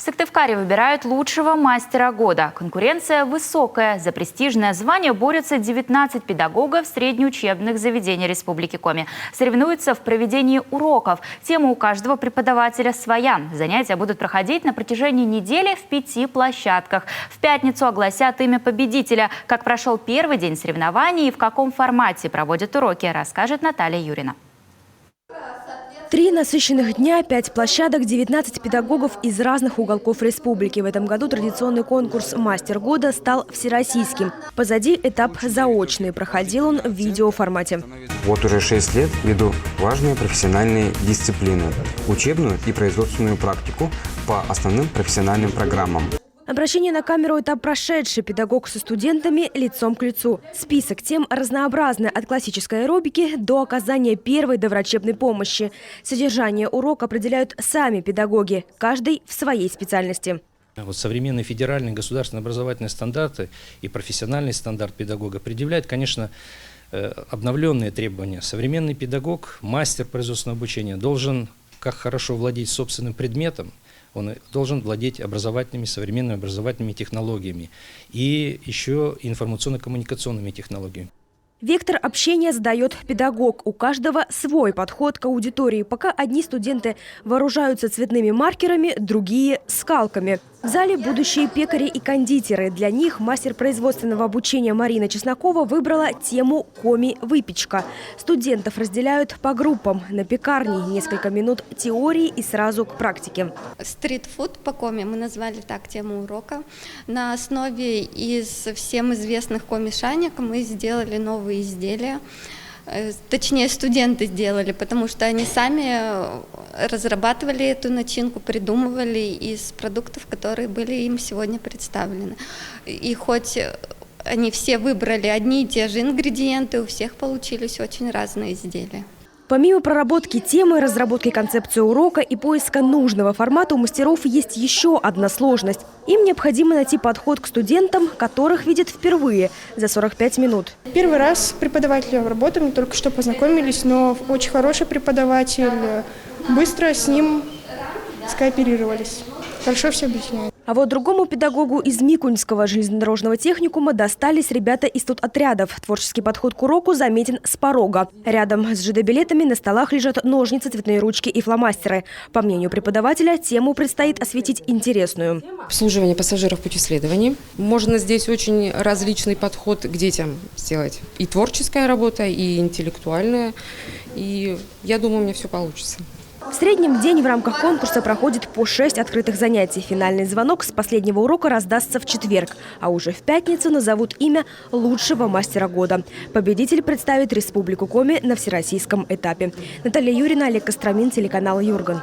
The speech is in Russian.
Сыктывкаре выбирают лучшего мастера года. Конкуренция высокая. За престижное звание борются 19 педагогов среднеучебных заведений Республики Коми. Соревнуются в проведении уроков. Тема у каждого преподавателя своя. Занятия будут проходить на протяжении недели в 5 площадках. В пятницу огласят имя победителя. Как прошел первый день соревнований и в каком формате проводят уроки, расскажет Наталья Юрина. 3 насыщенных дня, 5 площадок, 19 педагогов из разных уголков республики. В этом году традиционный конкурс «Мастер года» стал всероссийским. Позади этап заочный. Проходил он в видеоформате. Вот уже 6 лет веду важные профессиональные дисциплины – учебную и производственную практику по основным профессиональным программам. Обращение на камеру – этап прошедший. Педагог со студентами лицом к лицу. Список тем разнообразный – от классической аэробики до оказания первой доврачебной помощи. Содержание урока определяют сами педагоги, каждый в своей специальности. Вот современные федеральные государственные образовательные стандарты и профессиональный стандарт педагога предъявляют, конечно, обновленные требования. Современный педагог, мастер производственного обучения должен как хорошо владеть собственным предметом, он должен владеть современными образовательными технологиями и еще информационно-коммуникационными технологиями. Вектор общения задает педагог. У каждого свой подход к аудитории. Пока одни студенты вооружаются цветными маркерами, другие – скалками. В зале будущие пекари и кондитеры. Для них мастер производственного обучения Марина Чеснокова выбрала тему «Коми-выпечка». Студентов разделяют по группам. На пекарне несколько минут теории и сразу к практике. Стритфуд по коми мы назвали так тему урока. На основе из всем известных коми-шаник мы сделали новые изделия. Точнее, студенты сделали, потому что они сами разрабатывали эту начинку, придумывали из продуктов, которые были им сегодня представлены. И хоть они все выбрали одни и те же ингредиенты, у всех получились очень разные изделия. Помимо проработки темы, разработки концепции урока и поиска нужного формата, у мастеров есть еще одна сложность. Им необходимо найти подход к студентам, которых видят впервые за 45 минут. Первый раз с преподавателем работаем, мы только что познакомились, но очень хороший преподаватель, быстро с ним скооперировались. Хорошо все объясняет. А вот другому педагогу из Микуньского железнодорожного техникума достались ребята из студотрядов. Творческий подход к уроку заметен с порога. Рядом с ЖД-билетами на столах лежат ножницы, цветные ручки и фломастеры. По мнению преподавателя, тему предстоит осветить интересную. Обслуживание пассажиров в пути следования. Можно здесь очень различный подход к детям сделать. И творческая работа, и интеллектуальная. И я думаю, у меня все получится. В среднем в день в рамках конкурса проходит по 6 открытых занятий. Финальный звонок с последнего урока раздастся в четверг. А уже в пятницу назовут имя лучшего мастера года. Победитель представит Республику Коми на всероссийском этапе. Наталья Юрина, Олег Костромин, телеканал Юрган.